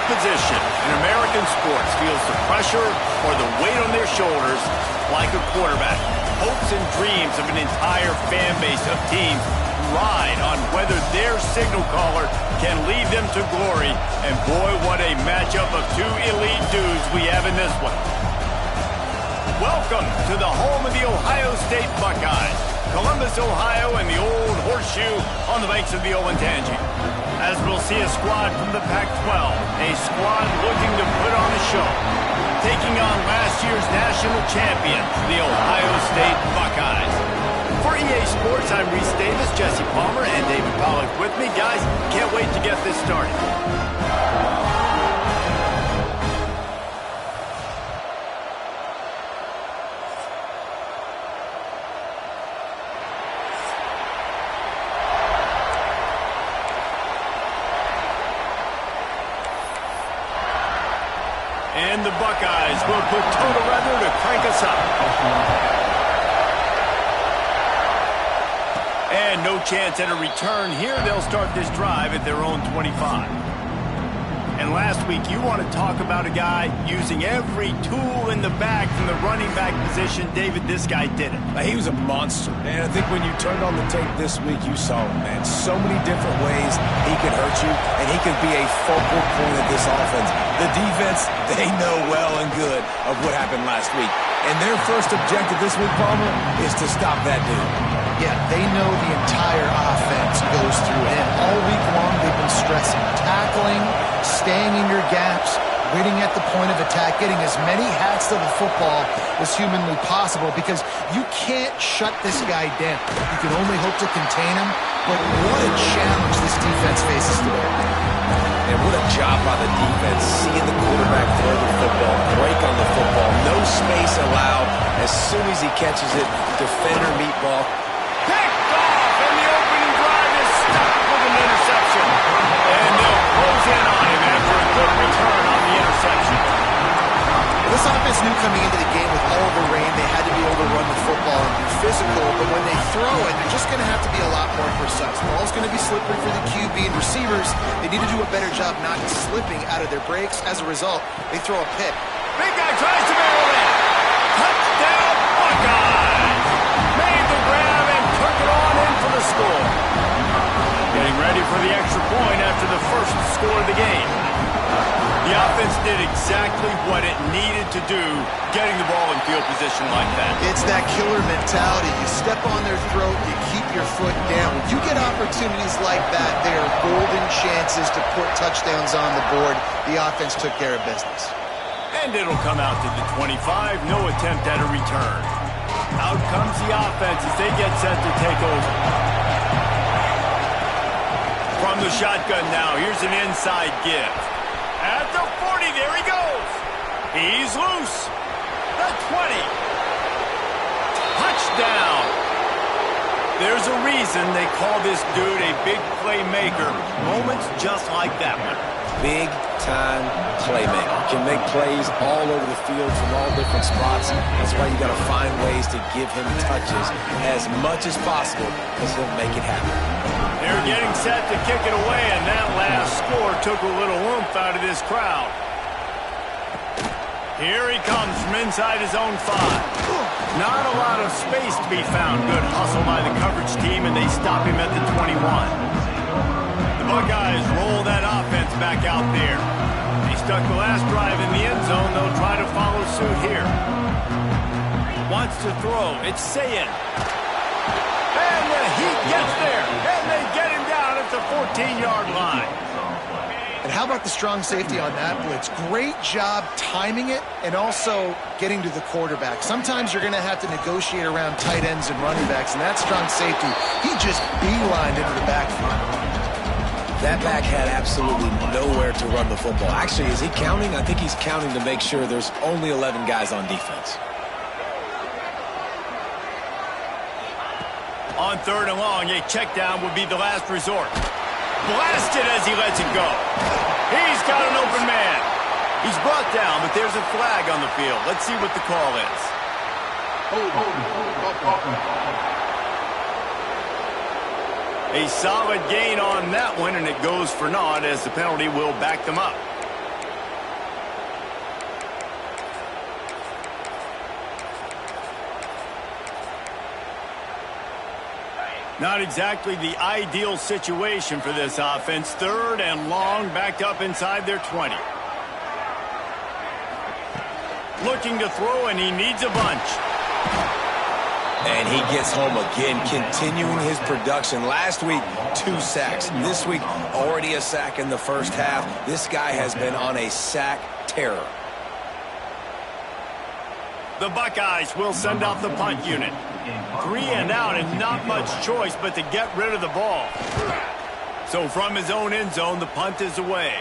position in American sports feels the pressure or the weight on their shoulders like a quarterback. Hopes and dreams of an entire fan base of teams ride on whether their signal caller can lead them to glory. And boy, what a matchup of two elite dudes we have in this one. Welcome to the home of the Ohio State Buckeyes, Columbus, Ohio, and the old horseshoe on the banks of the Olentangy. As we'll see a squad from the Pac-12, a squad looking to put on a show, taking on last year's national champions, the Ohio State Buckeyes. For EA Sports, I'm Reese Davis, Jesse Palmer, and David Pollack with me. Guys, can't wait to get this started. And the Buckeyes will put total weather to crank us up. And no chance at a return here. They'll start this drive at their own 25. And last week, you want to talk about a guy using every tool in the bag from the running back position. David, this guy did it. He was a monster, man. I think when you turned on the tape this week, you saw him, man. So many different ways he could hurt you, and he could be a focal point of this offense. The defense, they know well and good of what happened last week. And their first objective this week, Palmer, is to stop that dude. Yeah, they know the entire offense goes through him. All week long, they've been stressing tackling, staying in your gaps, waiting at the point of attack, getting as many hats to the football as humanly possible because you can't shut this guy down. You can only hope to contain him, but what a challenge this defense faces today. And what a job by the defense, seeing the quarterback throw the football, break on the football, no space allowed. As soon as he catches it, defender meatball. Picked off, and the opening drive is stopped with an interception. And they'll close in on him after a good return on the interception. This offense knew coming into the game with all the rain, they had to be able to run the football and be physical, but when they throw it, they're just going to have to be a lot more precise. The ball's going to be slippery for the QB and receivers. They need to do a better job not slipping out of their breaks. As a result, they throw a pick. Big guy tries to barrel in. Touchdown, Buckeyes! Made the grab and took it on in for the score. Getting ready for the extra point after the first score of the game. The offense did exactly what it needed to do, getting the ball in field position like that. It's that killer mentality. You step on their throat, you keep your foot down. When you get opportunities like that, they are golden chances to put touchdowns on the board. The offense took care of business. And it'll come out to the 25, no attempt at a return. Out comes the offense as they get set to take over. From the shotgun now, here's an inside give. At the 40, there he goes. He's loose. The 20. Touchdown. There's a reason they call this dude a big playmaker. Moments just like that one. Big-time playmaker. Can make plays all over the field from all different spots. That's why you got to find ways to give him touches as much as possible because he'll make it happen. They're getting set to kick it away, and that last score took a little oomph out of this crowd. Here he comes from inside his own 5. Not a lot of space to be found. Good hustle by the coverage team, and they stop him at the 21. The Buckeyes roll that offense back out there. They stuck the last drive in the end zone. They'll try to follow suit here. Wants to throw. It's Sayin. And the Heat gets there, and they get him down at the 14-yard line. And how about the strong safety on that blitz? Great job timing it and also getting to the quarterback. Sometimes you're going to have to negotiate around tight ends and running backs, and that strong safety, he just beelined into the backfield. That back had absolutely nowhere to run the football. Actually, is he counting? I think he's counting to make sure there's only 11 guys on defense. On 3rd and long, a check down would be the last resort. Blasted as he lets it go. He's got an open man. He's brought down, but there's a flag on the field. Let's see what the call is. A solid gain on that one, and it goes for naught as the penalty will back them up. Not exactly the ideal situation for this offense. 3rd and long, backed up inside their 20. Looking to throw, and he needs a bunch. And he gets home again, continuing his production. Last week, 2 sacks. This week, already a sack in the first half. This guy has been on a sack terror. The Buckeyes will send off the punt unit. 3 and out, and not much choice but to get rid of the ball. So from his own end zone, the punt is away.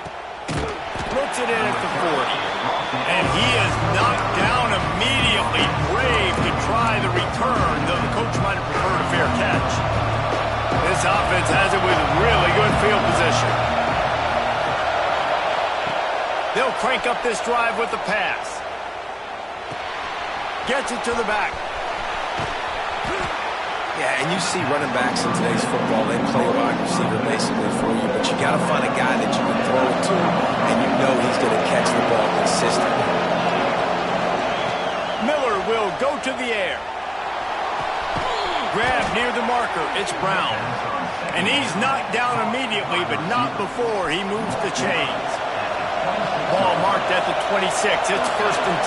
Puts it in at the 40. And he is knocked down immediately. Brave to try the return, though the coach might have preferred a fair catch. This offense has it with really good field position. They'll crank up this drive with the pass. Gets it to the back. Yeah, and you see running backs in today's football, they play a wide receiver basically for you, but you got to find a guy that you can throw it to, and you know he's going to catch the ball consistently. Miller will go to the air. Grab near the marker. It's Brown. And he's knocked down immediately, but not before he moves the chains. Ball marked at the 26. It's 1st and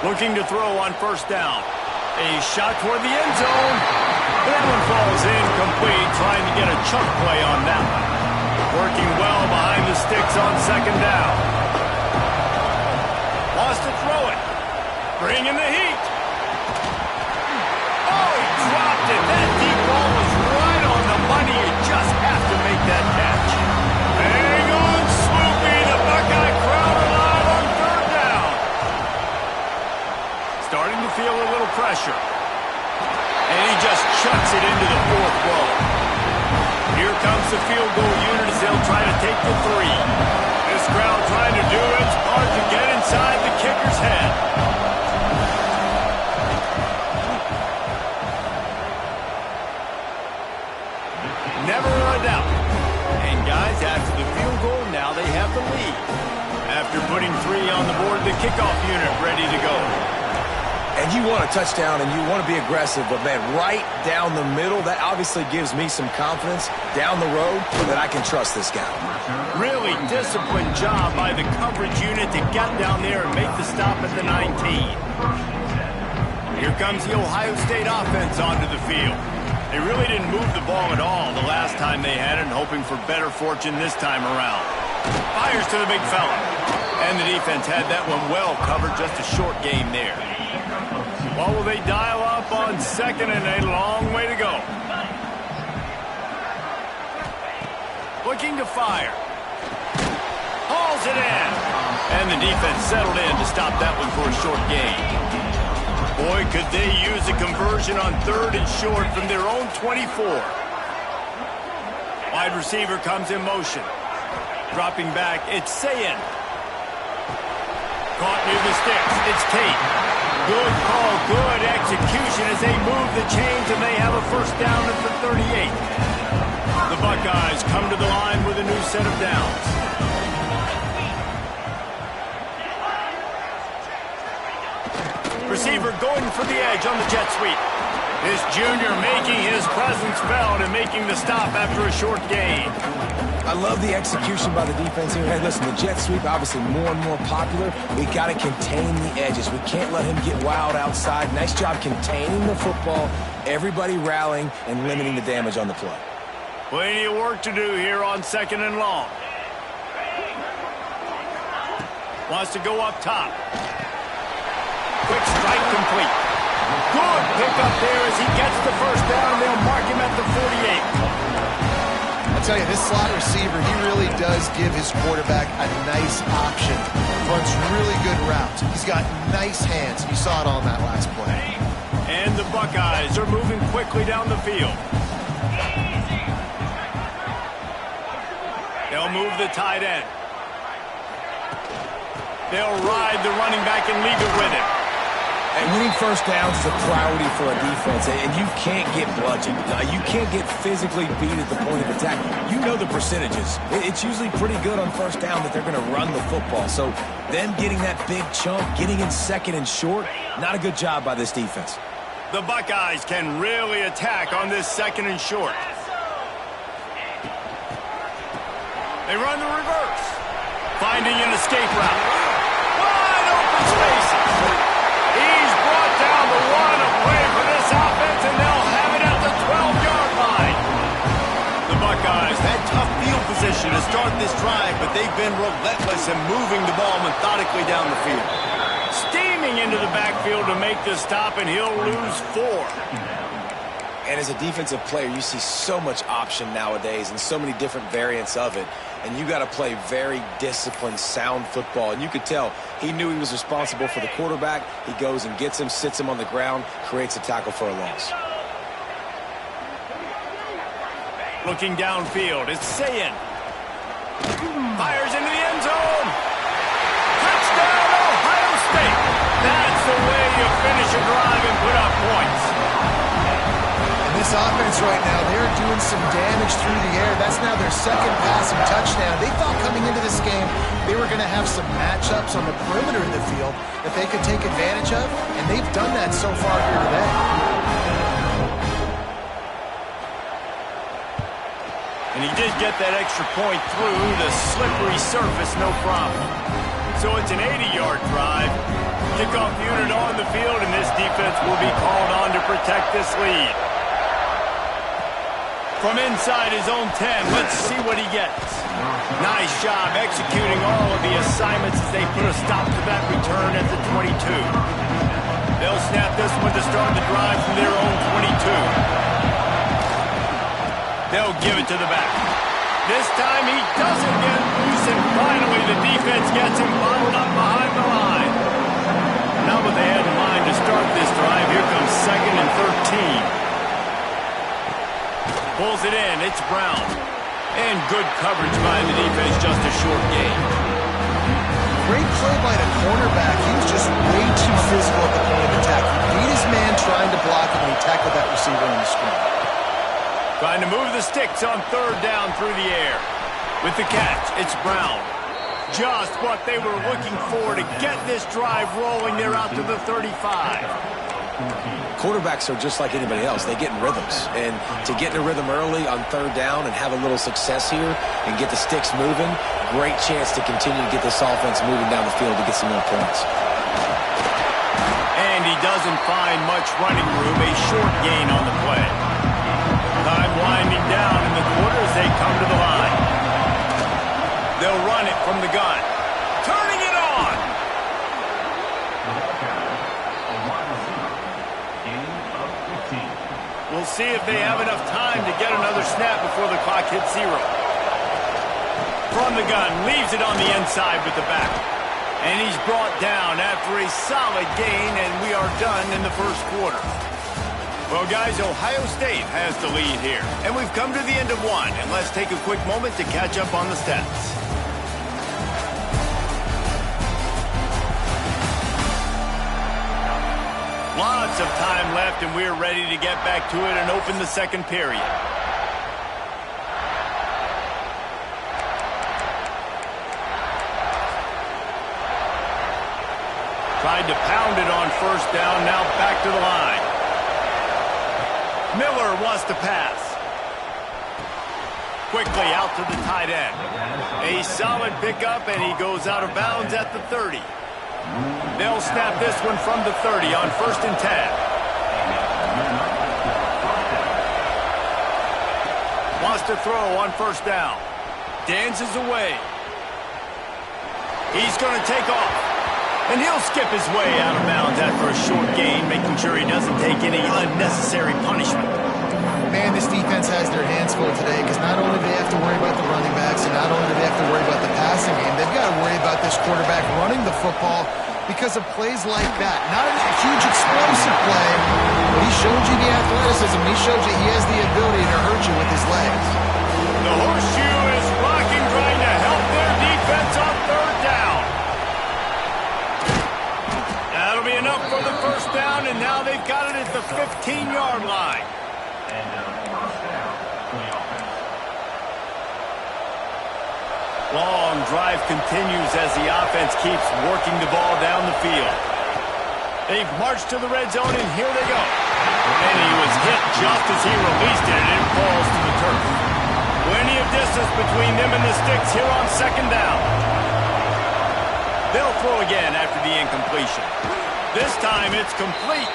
10. Looking to throw on 1st down. A shot toward the end zone. That one falls incomplete, trying to get a chunk play on that one. Working well behind the sticks on 2nd down. Wants to throw it. Bringing the heat. Oh, he dropped it. That deep ball was right on the money. You just have to make that catch. Hang on, Swoopy. The Buckeye crowd alive on 3rd down. Starting to feel a little pressure. And he just chucks it into the 4th row. Here comes the field goal unit as they'll try to take the 3. This crowd trying to do its part to get inside the kicker's head. Never a doubt. And guys, after the field goal, now they have the lead. After putting 3 on the board, the kickoff unit ready to go. And you want a touchdown and you want to be aggressive, but man, right down the middle, that obviously gives me some confidence down the road that I can trust this guy. Really disciplined job by the coverage unit to get down there and make the stop at the 19. Here comes the Ohio State offense onto the field. They really didn't move the ball at all the last time they had it, and hoping for better fortune this time around. Fires to the big fella. And the defense had that one well covered, just a short game there. Well, will they dial up on 2nd and a long way to go? Looking to fire. Hauls it in. And the defense settled in to stop that one for a short gain. Boy, could they use a conversion on 3rd and short from their own 24. Wide receiver comes in motion. Dropping back, it's Sayin. Caught near the sticks. It's Tate. Good call, good execution as they move the chains, and they have a 1st down at the 38. The Buckeyes come to the line with a new set of downs. Receiver going for the edge on the jet sweep. This junior making his presence felt and making the stop after a short gain. I love the execution by the defense here. Hey, listen, the jet sweep obviously more and more popular. We got to contain the edges. We can't let him get wild outside. Nice job containing the football, everybody rallying and limiting the damage on the play. Plenty of work to do here on 2nd and long. Wants to go up top. Quick strike complete. Good pickup there as he gets the 1st down. They'll mark him at the 48. I'll tell you, this slot receiver, he really does give his quarterback a nice option. Runs really good routes. He's got nice hands. You saw it on that last play. And the Buckeyes are moving quickly down the field. They'll move the tight end. They'll ride the running back and leave it with him. And winning 1st downs is a priority for a defense, and you can't get bludgeoned. You can't get physically beat at the point of attack. You know the percentages. It's usually pretty good on 1st down that they're going to run the football. So them getting that big chunk, getting in 2nd and short, not a good job by this defense. The Buckeyes can really attack on this second and short. They run the reverse. Finding an escape route. Wide open spaces. He's brought down the one of play for this offense, and they'll have it at the 12-yard line. The Buckeyes had tough field position to start this drive, but they've been relentless in moving the ball methodically down the field. Steaming into the backfield to make the stop, and he'll lose 4. And as a defensive player, you see so much option nowadays and so many different variants of it. And you got to play very disciplined, sound football. And you could tell he knew he was responsible for the quarterback. He goes and gets him, sits him on the ground, creates a tackle for a loss. Looking downfield, it's Sayin. Fires into the end zone. Touchdown, Ohio State. That's the way you finish a drive and put up points. This offense right now, they're doing some damage through the air. That's now their second passing touchdown. They thought coming into this game they were going to have some matchups on the perimeter of the field that they could take advantage of, and they've done that so far here today. And he did get that extra point through the slippery surface, no problem. So it's an 80-yard drive. Kickoff unit on the field, and this defense will be called on to protect this lead. From inside his own 10, let's see what he gets. Nice job executing all of the assignments as they put a stop to that return at the 22. They'll snap this one to start the drive from their own 22. They'll give it to the back. This time he doesn't get loose, and finally the defense gets him bottled up behind the line. Not what they had in mind to start this drive. Here comes 2nd and 13. Pulls it in. It's Brown. And good coverage by the defense, just a short gain. Great play by the cornerback. He was just way too physical at the point of attack. He beat his man trying to block him, and he tackled that receiver in the screen. Trying to move the sticks on 3rd down through the air. With the catch, it's Brown. Just what they were looking for to get this drive rolling. They're out to the 35. Quarterbacks are just like anybody else. They get in rhythms. And to get in a rhythm early on 3rd down and have a little success here and get the sticks moving, great chance to continue to get this offense moving down the field to get some more points. And he doesn't find much running room. A short gain on the play. Time winding down in the quarter as they come to the line. They'll run it from the gun. Turning it on. We'll see if they have enough time to get another snap before the clock hits 0. From the gun, leaves it on the inside with the back. And he's brought down after a solid gain, and we are done in the first quarter. Well, guys, Ohio State has the lead here. And we've come to the end of one, and let's take a quick moment to catch up on the stats. Lots of time left, and we're ready to get back to it and open the second period. Tried to pound it on 1st down, now back to the line. Miller wants to pass. Quickly out to the tight end. A solid pickup, and he goes out of bounds at the 30. They'll snap this one from the 30 on 1st and 10. Wants to throw on 1st down. Dances away. He's going to take off. And he'll skip his way out of bounds after a short gain, making sure he doesn't take any unnecessary punishment. Man, this defense has their hands full today because not only do they have to worry about the running backs and not only do they have to worry about the passing game, they've got to worry about this quarterback running the football because of plays like that. Not a huge explosive play, but he showed you the athleticism. He showed you he has the ability to hurt you with his legs. The horseshoe is rocking, trying to help their defense on 3rd down. That'll be enough for the 1st down, and now they've got it at the 15-yard line. Long drive continues as the offense keeps working the ball down the field. They've marched to the red zone, and here they go. And he was hit just as he released it, and it falls to the turf. Plenty of distance between them and the sticks here on second down. They'll throw again after the incompletion. This time it's complete.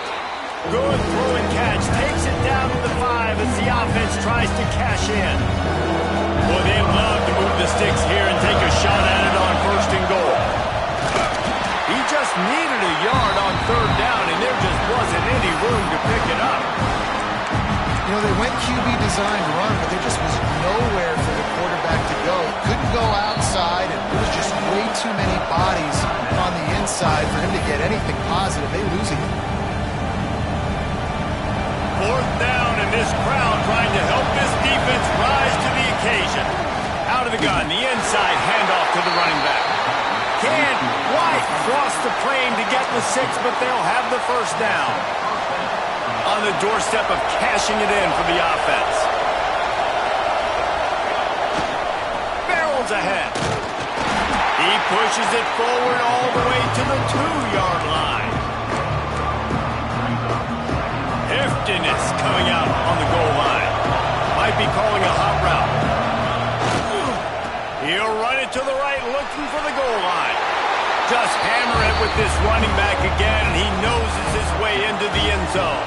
Good throw and catch. Takes it down to the 5 as the offense tries to cash in. Boy, they love to move the sticks here and take a shot at it on first and goal. He just needed a yard on third down, and there just wasn't any room to pick it up. You know, they went QB design run, but there just was nowhere for the quarterback to go. Couldn't go outside, and there was just way too many bodies on the inside for him to get anything positive. They lose it. Fourth down, and this crowd trying to help this defense rise to the occasion. Out of the gun, the inside handoff to the running back. Can't quite cross the plane to get the 6, but they'll have the first down. On the doorstep of cashing it in for the offense. Barrels ahead. He pushes it forward all the way to the 2-yard line. Heftiness coming out on the goal line. Might be calling a hot route. He'll run it to the right, looking for the goal line. Just hammer it with this running back again, and he noses his way into the end zone.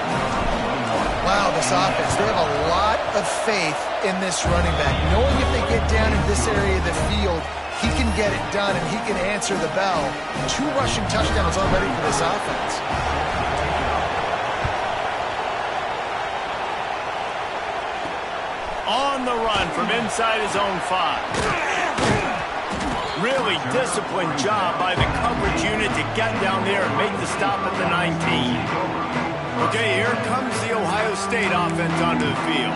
Wow, this offense, they have a lot of faith in this running back. Knowing if they get down in this area of the field, he can get it done and he can answer the bell. 2 rushing touchdowns already for this offense. On the run from inside his own 5. Really disciplined job by the coverage unit to get down there and make the stop at the 19. Okay, here comes the Ohio State offense onto the field.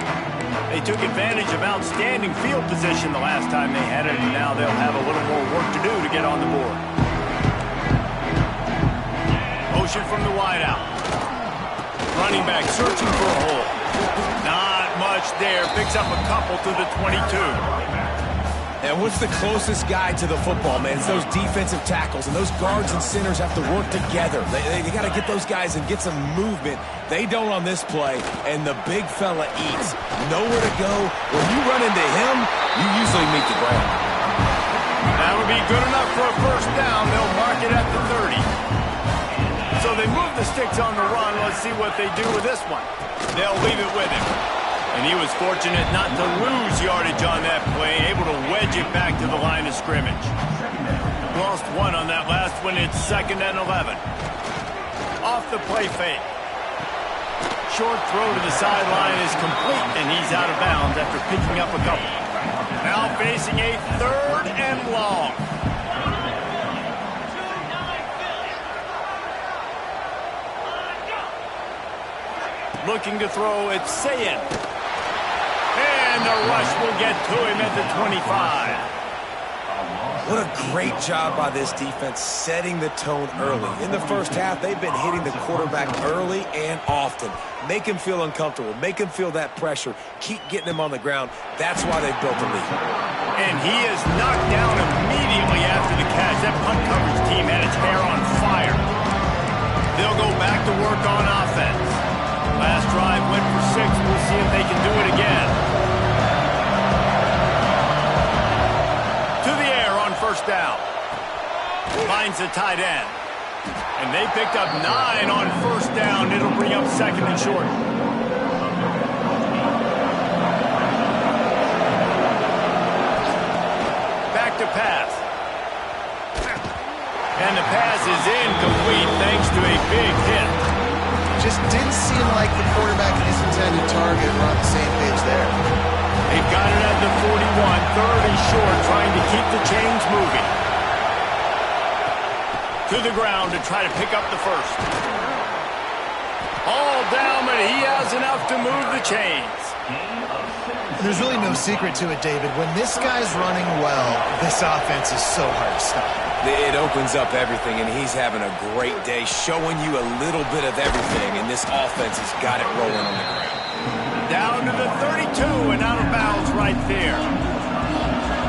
They took advantage of outstanding field position the last time they had it, and now they'll have a little more work to do to get on the board. Motion from the wideout. Running back searching for a hole. Not much there. Picks up a couple to the 22. And what's the closest guy to the football, man? It's those defensive tackles, and those guards and centers have to work together. They got to get those guys and get some movement. They don't on this play, and the big fella eats. Nowhere to go. When you run into him, you usually meet the ground. That would be good enough for a first down. They'll mark it at the 30. So they move the sticks on the run. Let's see what they do with this one. They'll leave it with him. And he was fortunate not to lose yardage on that play, able to wedge it back to the line of scrimmage. Lost 1 on that last one. It's 2nd and 11. Off the play fake. Short throw to the sideline is complete, and he's out of bounds after picking up a couple. Now facing a 3rd and long. Looking to throw, it's Sayin. And the rush will get to him at the 25. What a great job by this defense setting the tone early. In the first half, they've been hitting the quarterback early and often. Make him feel uncomfortable. Make him feel that pressure. Keep getting him on the ground. That's why they've built the lead. And he is knocked down immediately after the catch. That punt coverage team had its hair on fire. They'll go back to work on offense. Last drive went for 6. We'll see if they can do it again. To the air on first down. Finds the tight end. And they picked up 9 on first down. It'll bring up 2nd and short. Back to pass. And the pass is incomplete thanks to a big hit. Just didn't seem like the quarterback and his intended target were on the same page there. They've got it at the 41, 3rd and short, trying to keep the chains moving. To the ground to try to pick up the first. All down, but he has enough to move the chains. There's really no secret to it, David. When this guy's running well, this offense is so hard to stop. It opens up everything, and he's having a great day, showing you a little bit of everything, and this offense has got it rolling on the ground. Down to the 32 and out of bounds right there.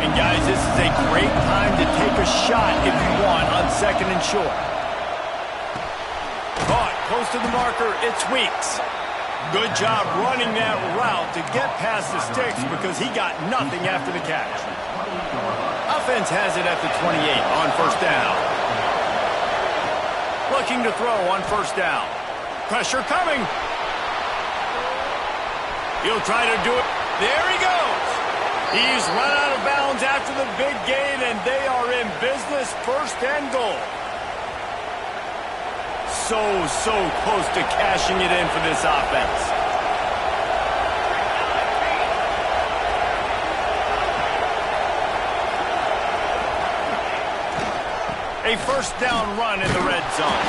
And guys, this is a great time to take a shot if you want on 2nd and short. Caught close to the marker, it's Weeks. Good job running that route to get past the sticks because he got nothing after the catch. Offense has it at the 28 on first down. Looking to throw on first down. Pressure coming. He'll try to do it. There he goes. He's run out of bounds after the big gain, and they are in business, first and goal. So close to cashing it in for this offense. A first down run in the red zone.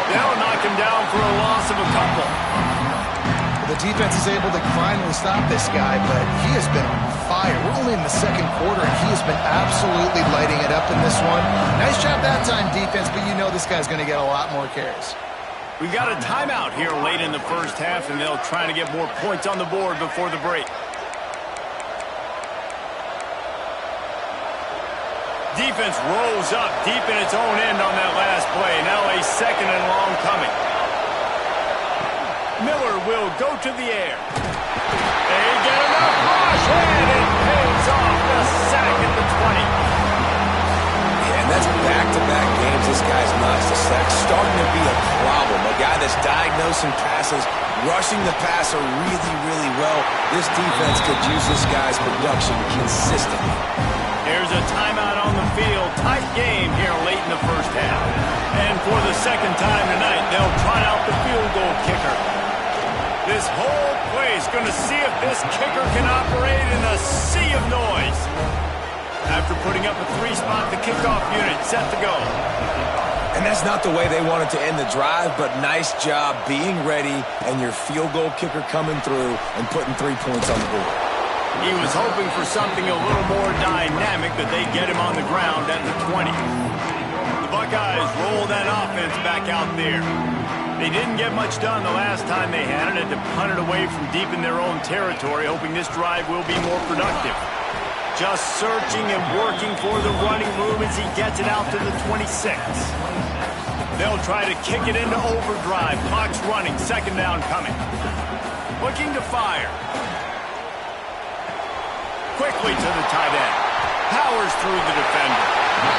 They'll knock him down for a loss of a couple. The defense is able to finally stop this guy, but he has been on fire. We're only in the second quarter, and he has been absolutely lighting it up in this one. Nice job that time, defense, but you know this guy's going to get a lot more carries. We've got a timeout here late in the first half, and they'll try to get more points on the board before the break. Defense rolls up deep in its own end on that last play. Now a second and long coming. Miller will go to the air. They get enough rush, and it pays off the sack at the 20. Yeah, and that's back-to-back games this guy's notched. The sack's starting to be a problem. A guy that's diagnosing passes, rushing the passer really well. This defense could use this guy's production consistently. There's a timeout on the field. Tight game here late in the first half. And for the second time tonight, they'll try out the field goal kicker. This whole play is going to see if this kicker can operate in a sea of noise. After putting up a 3-spot, the kickoff unit set to go. And that's not the way they wanted to end the drive, but nice job being ready and your field goal kicker coming through and putting 3 points on the board. He was hoping for something a little more dynamic, but they get him on the ground at the 20. The Buckeyes roll that offense back out there. They didn't get much done the last time they had it, and to punt it away from deep in their own territory, hoping this drive will be more productive. Just searching and working for the running room as he gets it out to the 26. They'll try to kick it into overdrive. Clock's running, second down coming. Looking to fire. Quickly to the tight end. Powers through the defender.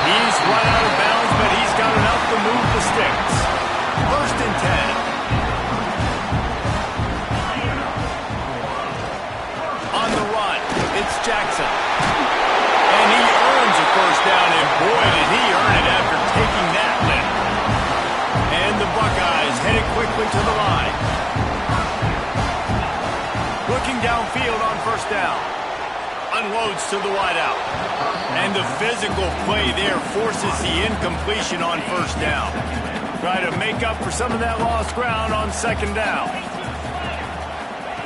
He's run out of bounds, but he's got enough to move the sticks. First and 10. On the run, it's Jackson. And he earns a first down, and boy, did he earn it after taking that lift. And the Buckeyes headed quickly to the line. Looking downfield on first down. Unloads to the wideout. And the physical play there forces the incompletion on first down. Try to make up for some of that lost ground on second down.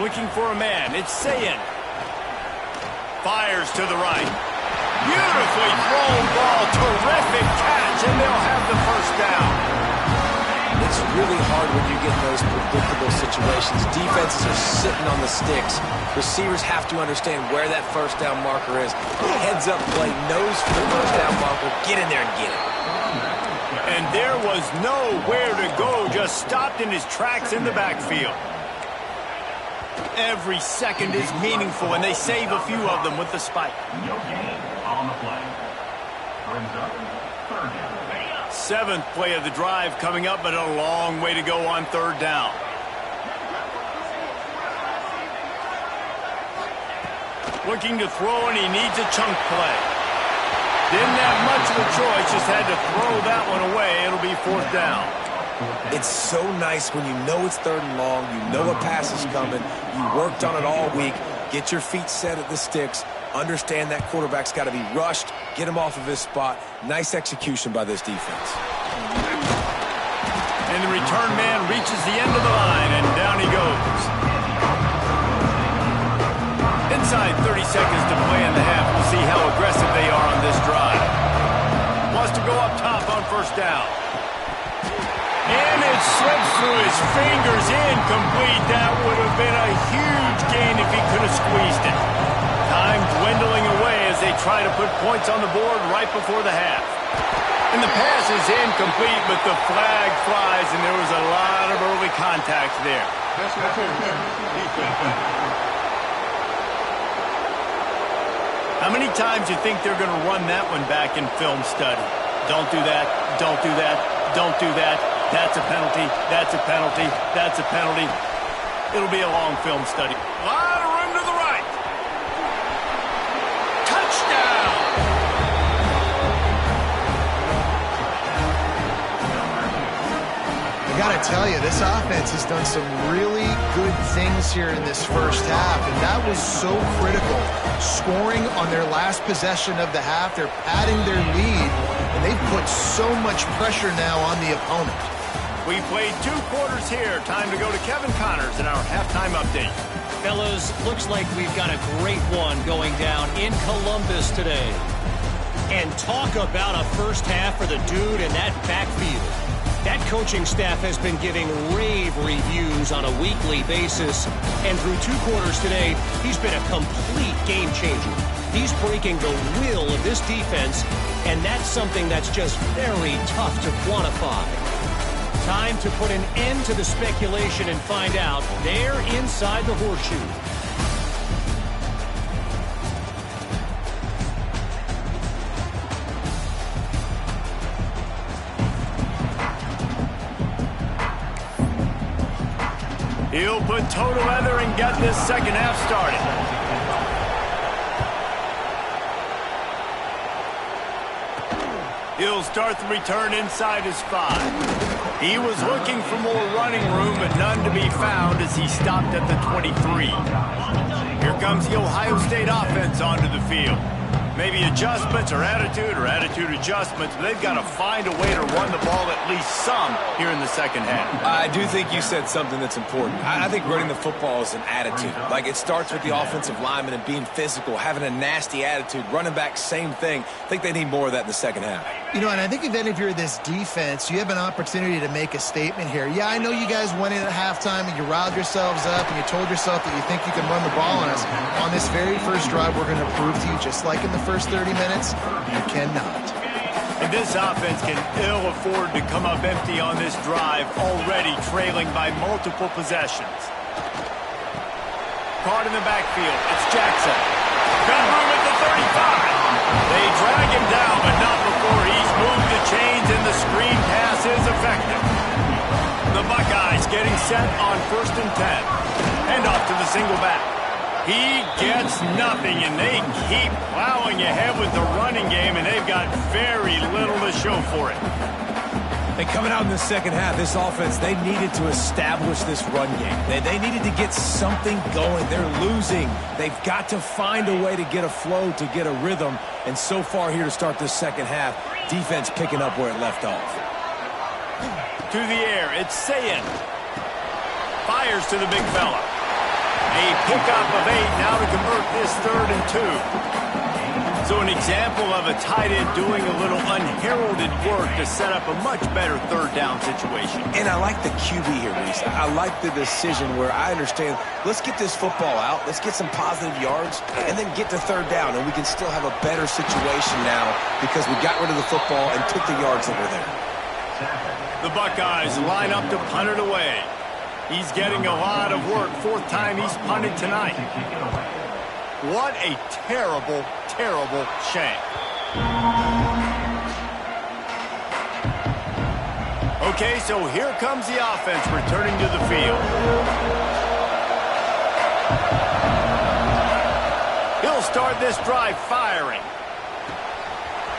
Looking for a man. It's Sayin. Fires to the right. Beautifully thrown ball. Terrific catch, and they'll have the first down. It's really hard when you get in those predictable situations. Defenses are sitting on the sticks. Receivers have to understand where that first down marker is. Heads up play, nose for the first down marker. Get in there and get it. And there was nowhere to go, just stopped in his tracks in the backfield. Every second is meaningful, and they save a few of them with the spike. On the play. Brings up third down. Seventh play of the drive coming up, but a long way to go on third down. Looking to throw, and he needs a chunk play. Didn't have much of a choice, just had to throw that one away. It'll be fourth down. It's so nice when you know it's third and long, you know a pass is coming, you worked on it all week, get your feet set at the sticks, understand that quarterback's got to be rushed, get him off of his spot. Nice execution by this defense. And the return man reaches the end of the line, and down he goes. Inside 30 seconds to play in the half. We'll see how aggressive they are on this drive. Wants to go up top on first down. And it slips through his fingers, incomplete. That would have been a huge gain if he could have squeezed it. Time dwindling away as they try to put points on the board right before the half. And the pass is incomplete, but the flag flies, and there was a lot of early contact there. How many times do you think they're going to run that one back in film study? Don't do that, don't do that, don't do that. That's a penalty, that's a penalty, that's a penalty. It'll be a long film study. A lot of room to the right. Touchdown! I gotta tell you, this offense has done some really good things here in this first half, and that was so critical. Scoring on their last possession of the half, they're padding their lead, and they've put so much pressure now on the opponent. We played 2 quarters here. Time to go to Kevin Connors in our halftime update. Fellas, looks like we've got a great one going down in Columbus today. And talk about a first half for the dude in that backfield. That coaching staff has been giving rave reviews on a weekly basis. And through 2 quarters today, he's been a complete game changer. He's breaking the will of this defense, and that's something that's just very tough to quantify. Time to put an end to the speculation and find out. They're inside the horseshoe. He'll put toe to leather and get this second half started. He'll start the return inside his 5. He was looking for more running room, but none to be found as he stopped at the 23. Here comes the Ohio State offense onto the field. Maybe adjustments or attitude adjustments, but they've got to find a way to run the ball at least some here in the second half. I do think you said something that's important. I think running the football is an attitude. Like, it starts with the offensive lineman and being physical, having a nasty attitude. Running back, same thing. I think they need more of that in the second half. You know, and I think then if you're this defense, you have an opportunity to make a statement here. Yeah, I know you guys went in at halftime and you riled yourselves up and you told yourself that you think you can run the ball on us. On this very first drive, we're going to prove to you, just like in the first 30 minutes, you cannot. And this offense can ill afford to come up empty on this drive, already trailing by multiple possessions. Caught in the backfield, it's Jackson. Got room at the 35. They drag him down, but not before he's moved the chains and the screen pass is effective. The Buckeyes getting set on 1st and 10. Hand off to the single back. He gets nothing, and they keep plowing ahead with the running game, and they've got very little to show for it. And coming out in the second half, this offense, they needed to establish this run game. They needed to get something going. They're losing. They've got to find a way to get a flow, to get a rhythm. And so far here to start this second half, defense picking up where it left off. To the air, it's Sayin. Fires to the big fella. A pickup of 8 now to convert this 3rd and 2. So an example of a tight end doing a little unheralded work to set up a much better 3rd down situation. And I like the QB here, Reese. I like the decision where I understand, let's get this football out, let's get some positive yards, and then get to 3rd down, and we can still have a better situation now because we got rid of the football and took the yards that were there. The Buckeyes line up to punt it away. He's getting a lot of work. 4th time he's punted tonight. What a terrible, terrible shame. Okay, so here comes the offense returning to the field. He'll start this drive firing.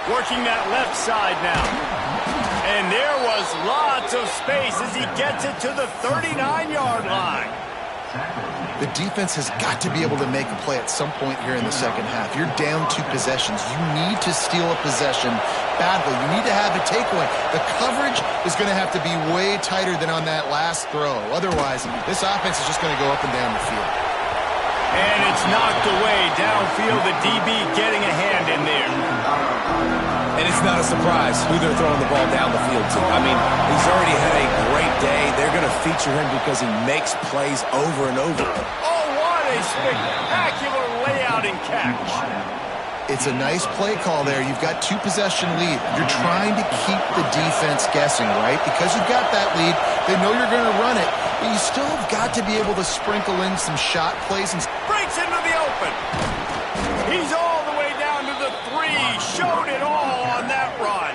Working that left side now. And there was lots of space as he gets it to the 39-yard line. The defense has got to be able to make a play at some point here in the second half. You're down 2 possessions. You need to steal a possession badly. You need to have a takeaway. The coverage is going to have to be way tighter than on that last throw. Otherwise, this offense is just going to go up and down the field. And it's knocked away downfield. The DB getting a hand in there. And it's not a surprise who they're throwing the ball down the field to. I mean, he's already had a great day. They're going to feature him because he makes plays over and over. Oh, what a spectacular layout and catch. It's a nice play call there. You've got 2-possession lead. You're trying to keep the defense guessing, right? Because you've got that lead, they know you're going to run it, but you still have got to be able to sprinkle in some shot plays. And breaks into the open. He's all the way down to the 3. Showed it all on that run.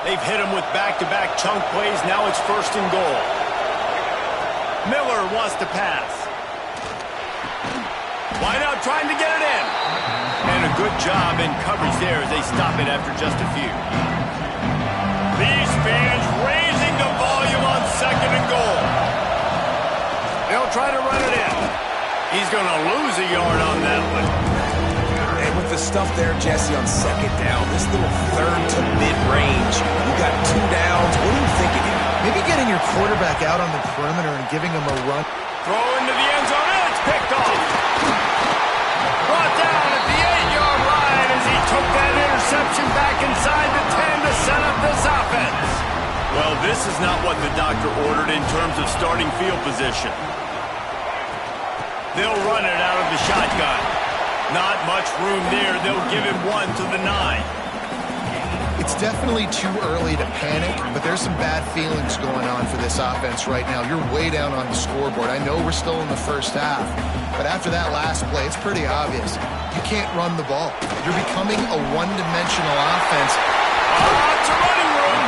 They've hit him with back-to-back chunk plays. Now it's 1st and goal. Miller wants to pass. Wide out trying to get it in. And a good job in coverage there as they stop it after just a few. These fans raising the volume on 2nd and goal. They'll try to run it in. He's going to lose a yard on that one. And with the stuff there, Jesse, on 2nd down, this little 3rd to mid-range, you got 2 downs. What are you thinking here? maybe getting your quarterback out on the perimeter and giving him a run. Throw into the end zone, and it's picked off. Brought down at the 8-yard line as he took that interception back inside the 10 to set up this offense. Well, this is not what the doctor ordered in terms of starting field position. They'll run it out of the shotgun. Not much room there. They'll give him one to the 9. It's definitely too early to panic, but there's some bad feelings going on for this offense right now. You're way down on the scoreboard. I know we're still in the first half, but after that last play, it's pretty obvious. You can't run the ball. You're becoming a one-dimensional offense. It's a running room.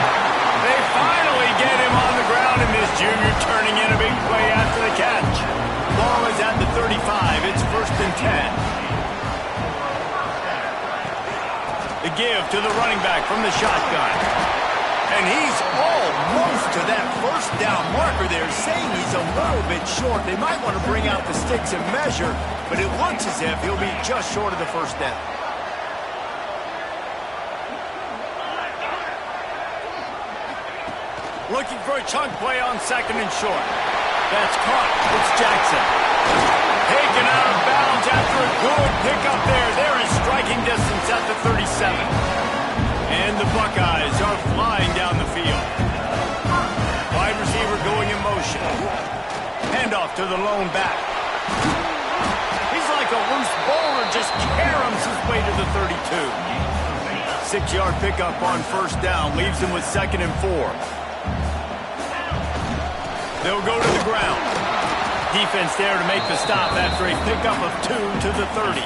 They finally get him on the ground, and this junior turning in a big play after the catch. Ball is at the 35. It's 1st and 10. The give to the running back from the shotgun. And he's almost to that 1st down marker there, saying he's a little bit short. They might want to bring out the sticks and measure, but it looks as if he'll be just short of the 1st down. Looking for a chunk play on 2nd and short. That's caught. It's Jackson. Taken out of bounds after a good pickup there. They're in striking distance at the 37. And the Buckeyes are flying down the field. Wide receiver going in motion. Handoff to the lone back. He's like a loose bowler, just caroms his way to the 32. 6-yard pickup on 1st down. Leaves him with 2nd and 4. They'll go to the ground. Defense there to make the stop after a pickup of 2 to the 30.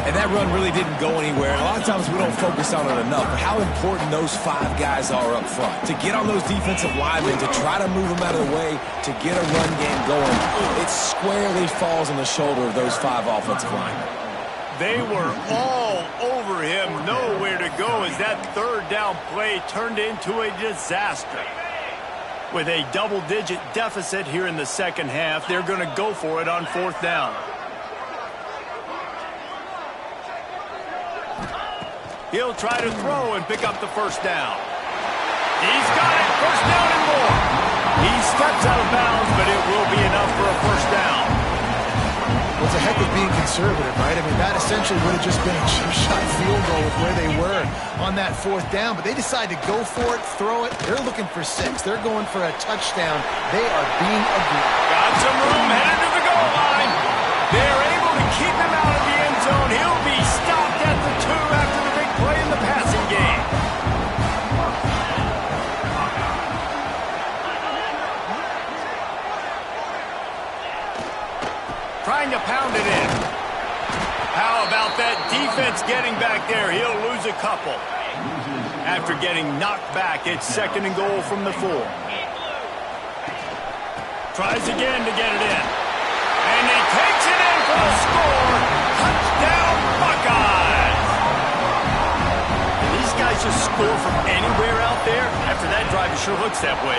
And that run really didn't go anywhere. And a lot of times we don't focus on it enough, but how important those 5 guys are up front. To get on those defensive linemen, to try to move them out of the way, to get a run game going, it squarely falls on the shoulder of those 5 offensive linemen. They were all over him, nowhere to go as that 3rd down play turned into a disaster. With a double-digit deficit here in the 2nd half, they're going to go for it on 4th down. He'll try to throw and pick up the 1st down. He's got it, 1st down and more. He steps out of bounds, but it will be enough for a 1st down. Well, it's a heck of being conservative, right? I mean, that essentially would have just been a chip-shot field goal with where they were on that 4th down, but they decide to go for it, throw it. They're looking for 6. They're going for a touchdown. They are being aggressive. Got some room, headed to the goal line. They're able to keep him out of the end zone. He'll be stopped at the 2 after the big play in the passing game. Trying to pound it in. How about that defense getting back there? He'll lose a couple. After getting knocked back, it's 2nd and goal from the 4. Tries again to get it in. And he takes it in for the score. Touchdown, Buckeyes! These guys just score from anywhere out there. After that drive, it sure looks that way.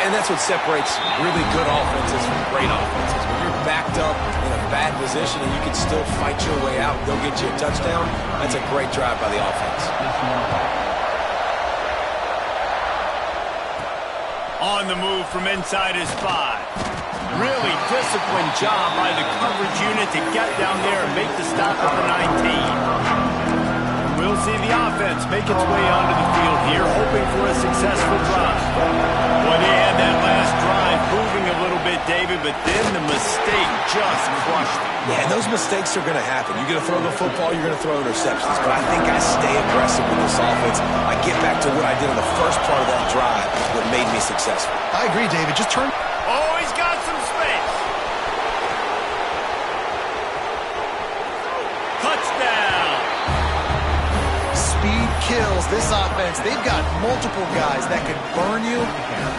And that's what separates really good offenses from great offenses. When you're backed up in a bad position and you can still fight your way out and go get you a touchdown, that's a great drive by the offense. On the move from inside his 5. Really disciplined job by the coverage unit to get down there and make the stop at the 19. We'll see the offense make its way onto the field here, hoping for a successful drive. Boy, they had that last drive moving a little bit, David, but then the mistake just crushed them. Yeah, and those mistakes are going to happen. You're going to throw the football, you're going to throw interceptions. But I think I stay aggressive with this offense. I get back to what I did on the first part of that drive, what made me successful. I agree, David. Just turn. Oh, he's got some space. Touchdown. Speed kills this offense. They've got multiple guys that could burn you.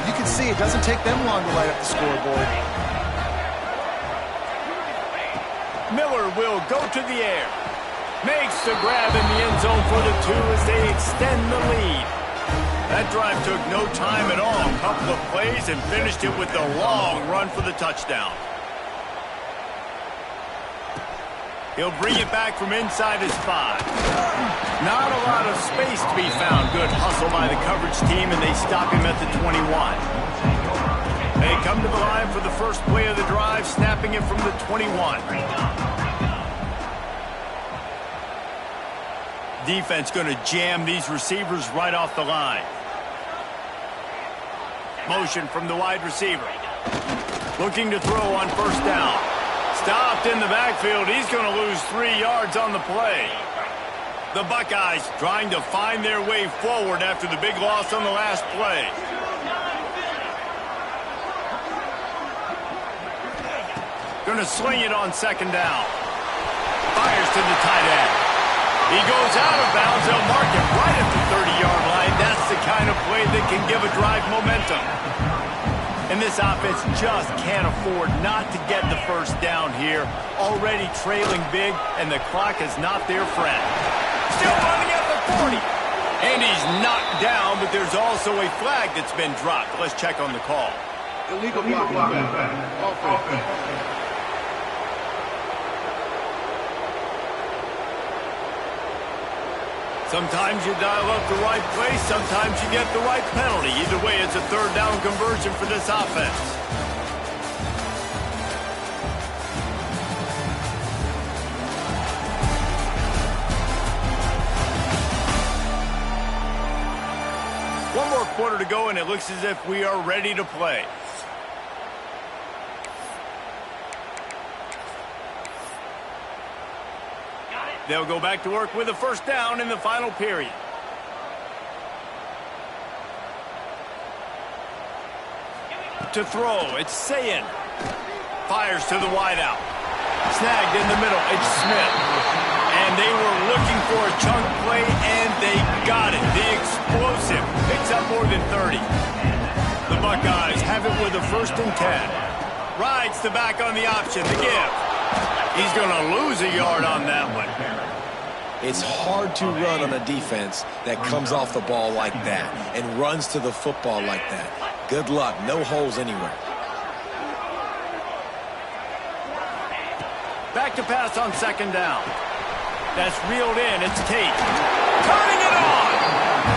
You can see it doesn't take them long to light up the scoreboard. Miller will go to the air. Makes the grab in the end zone for the 2 as they extend the lead. That drive took no time at all. A couple of plays and finished it with a long run for the touchdown. He'll bring it back from inside his 5. Not a lot of space to be found. Good hustle by the coverage team, and they stop him at the 21. They come to the line for the first play of the drive, snapping it from the 21. Defense going to jam these receivers right off the line. Motion from the wide receiver. Looking to throw on first down. Stopped in the backfield. He's going to lose 3 yards on the play. The Buckeyes trying to find their way forward after the big loss on the last play. Going to sling it on second down. Fires to the tight end. He goes out of bounds. They'll mark him right at the 30-yard line. That's the kind of play that can give a drive momentum. And this offense just can't afford not to get the first down here. Already trailing big, and the clock is not their friend. Still running at the 40. And he's knocked down, but there's also a flag that's been dropped. Let's check on the call. Illegal blocking. Offense. Sometimes you dial up the right place, sometimes you get the right penalty. Either way, it's a third down conversion for this offense. One more quarter to go, and it looks as if we are ready to play. They'll go back to work with a first down in the final period. To throw, it's Sayin. Fires to the wideout. Snagged in the middle, it's Smith. And they were looking for a chunk play, and they got it. The explosive picks up more than 30. The Buckeyes have it with a 1st and 10. Rides the back on the option, the give. He's going to lose a yard on that one. It's hard to run on a defense that comes off the ball like that and runs to the football like that. Good luck. No holes anywhere. Back to pass on second down. That's reeled in. It's Tate. Turning it on.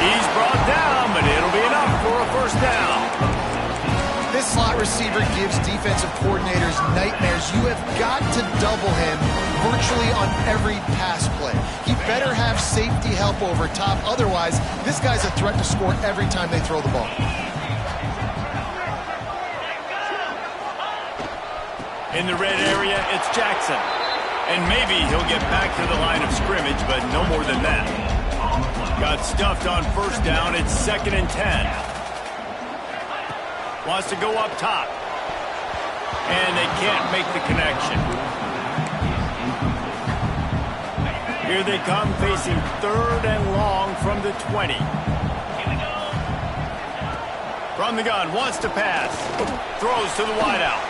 He's brought down, but it'll be enough for a first down. This slot receiver gives defensive coordinators nightmares. You have got to double him virtually on every pass play. He better have safety help over top. Otherwise, this guy's a threat to score every time they throw the ball. In the red area, it's Jackson. And maybe he'll get back to the line of scrimmage, but no more than that. Got stuffed on first down. It's 2nd and 10. Wants to go up top. And they can't make the connection. Here they come, facing 3rd and long from the 20. From the gun, wants to pass. Throws to the wideout.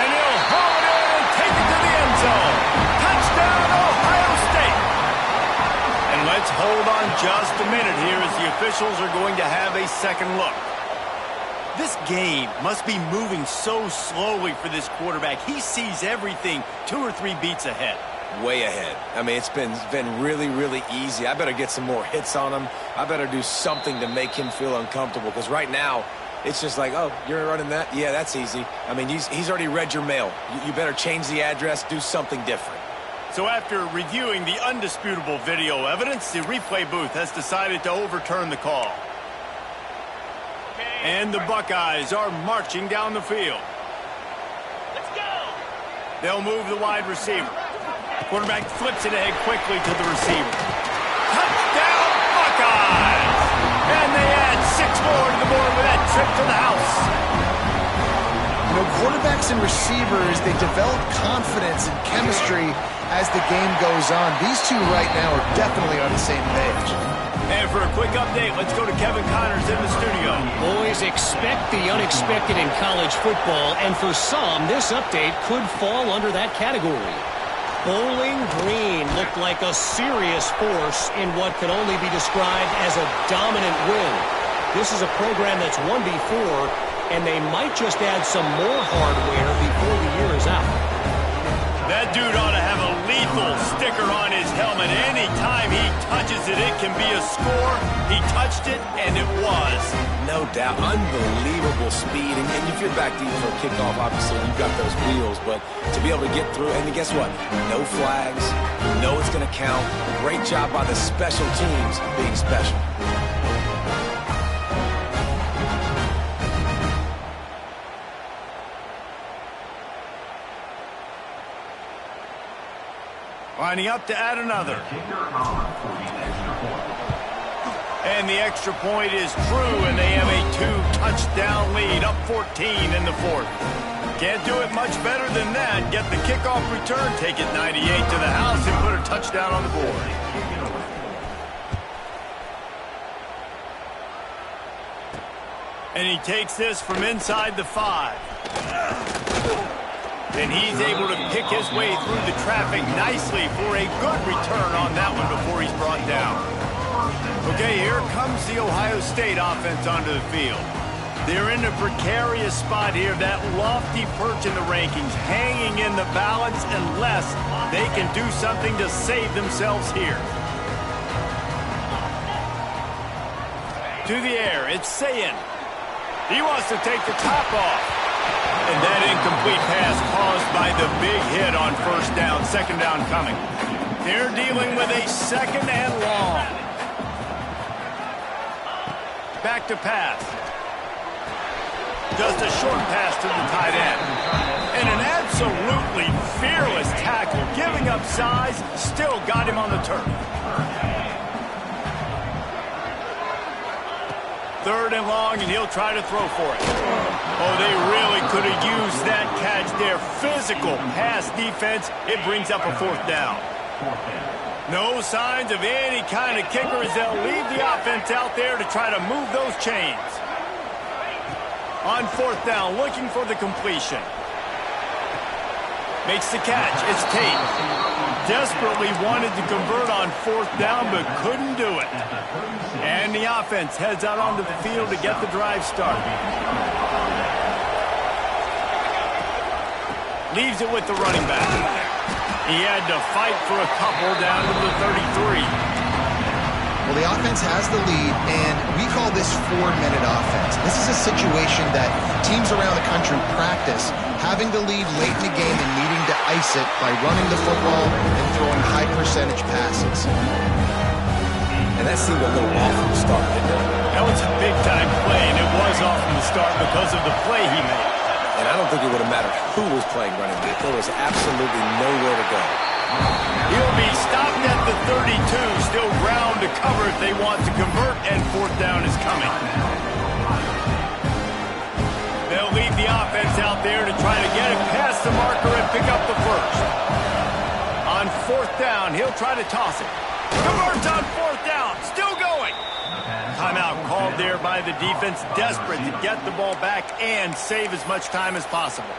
And he'll haul it in and take it to the end zone. Touchdown, Ohio State. And let's hold on just a minute here as the officials are going to have a second look. This game must be moving so slowly for this quarterback. He sees everything 2 or 3 beats ahead. Way ahead. I mean, it's been really, really easy. I better get some more hits on him. I better do something to make him feel uncomfortable, because right now, it's just like, oh, you're running that? Yeah, that's easy. I mean, he's already read your mail. You better change the address, do something different. So after reviewing the undisputable video evidence, the replay booth has decided to overturn the call. And the Buckeyes are marching down the field. Let's go! They'll move the wide receiver. Quarterback flips it ahead quickly to the receiver. Touchdown, Buckeyes! And they add 6 more to the board with that trip to the house. You know, quarterbacks and receivers, they develop confidence and chemistry as the game goes on. These two right now are definitely on the same page. And for a quick update, let's go to Kevin Connors in the studio. Boys, expect the unexpected in college football, and for some, this update could fall under that category. Bowling Green looked like a serious force in what can only be described as a dominant win. This is a program that's won before, and they might just add some more hardware before the year is out. That dude ought to have a lethal sticker on his helmet. Anytime he touches it, it can be a score. He touched it, and it was. No doubt. Unbelievable speed. And if you're back deep for a kickoff, obviously, you've got those wheels. But to be able to get through, and guess what? No flags. You know it's going to count. Great job by the special teams being special. Lining up to add another. And the extra point is true, and they have a 2-touchdown lead, up 14 in the fourth. Can't do it much better than that. Get the kickoff return, take it 98 to the house, and put a touchdown on the board. And he takes this from inside the 5. And he's able to pick his way through the traffic nicely for a good return on that one before he's brought down. Okay, here comes the Ohio State offense onto the field. They're in a precarious spot here, that lofty perch in the rankings, hanging in the balance unless they can do something to save themselves here. To the air, it's Sayin. He wants to take the top off. And that incomplete pass caused by the big hit on first down, second down coming. They're dealing with a second and long. Back to pass. Just a short pass to the tight end. And an absolutely fearless tackle, giving up size, still got him on the turf. Third and long, and he'll try to throw for it. Oh, they really could have used that catch there. Physical pass defense. It brings up a fourth down. No signs of any kind of kicker as they'll leave the offense out there to try to move those chains. On fourth down, looking for the completion. Makes the catch. It's Tate. Desperately wanted to convert on fourth down, but couldn't do it. And the offense heads out onto the field to get the drive started. Leaves it with the running back. He had to fight for a couple down to the 33. Well, the offense has the lead, and we call this 4-minute offense. This is a situation that teams around the country practice, having the lead late in the game and needing to ice it by running the football and throwing high-percentage passes. And that seemed a little off from the start, didn't it? That was a big-time play, and it was off from the start because of the play he made. And I don't think it would have mattered who was playing running back. There was absolutely nowhere to go. He'll be stopped at the 32, still ground to cover if they want to convert, and fourth down is coming. They'll leave the offense out there to try to get it past the marker and pick up the first. On fourth down, he'll try to toss it. Converts on fourth down, still going. Timeout called there by the defense, desperate to get the ball back and save as much time as possible.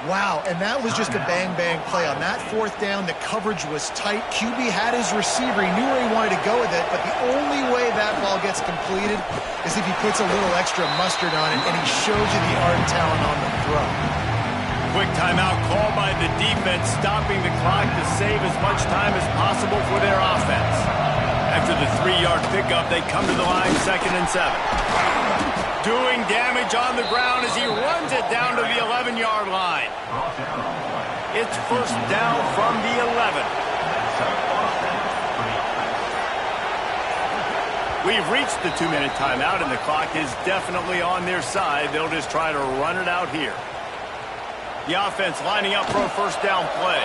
Wow, and that was just a bang-bang play. On that fourth down, the coverage was tight. QB had his receiver. He knew where he wanted to go with it, but the only way that ball gets completed is if he puts a little extra mustard on it, and he shows you the art and talent on the throw. Quick timeout called by the defense, stopping the clock to save as much time as possible for their offense. After the 3-yard pickup, they come to the line, 2nd and 7. Doing damage on the ground as he runs it down to the 11-yard line. It's first down from the 11. We've reached the 2-minute timeout, and the clock is definitely on their side. They'll just try to run it out here. The offense lining up for a first down play.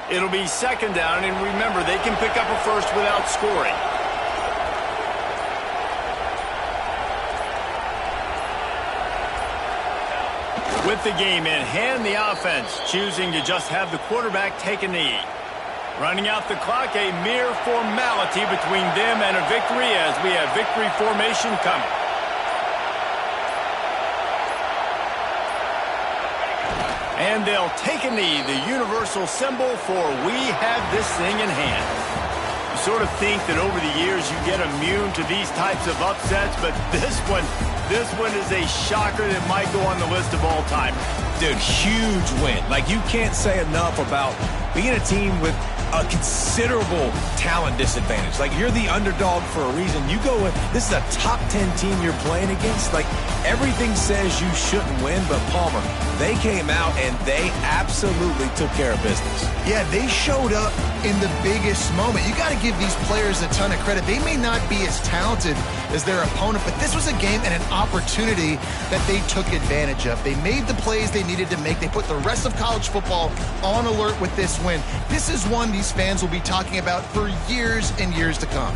It'll be second down, and remember, they can pick up a first without scoring. With the game in hand, the offense choosing to just have the quarterback take a knee. Running out the clock, a mere formality between them and a victory as we have victory formation coming. And they'll take a knee, the universal symbol for we have this thing in hand. You sort of think that over the years you get immune to these types of upsets, but this one is a shocker that might go on the list of all time. Dude, huge win. Like, you can't say enough about being a team with a considerable talent disadvantage. Like, you're the underdog for a reason. You go with, this is a top 10 team you're playing against. Like, everything says you shouldn't win, but Palmer, they came out and they absolutely took care of business. Yeah, they showed up in the biggest moment. You got to give these players a ton of credit. They may not be as talented as their opponent, but this was a game and an opportunity that they took advantage of. They made the plays they needed to make. They put the rest of college football on alert with this win. This is one these fans will be talking about for years and years to come.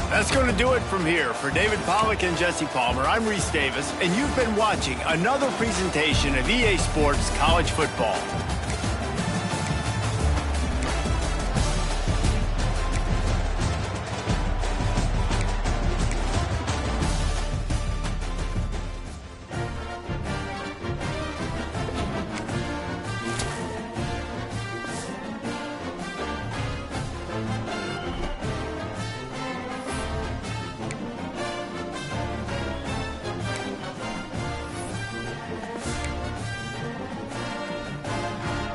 That's going to do it from here. For David Pollack and Jesse Palmer, I'm Reese Davis, and you've been watching another presentation of EA Sports College Football.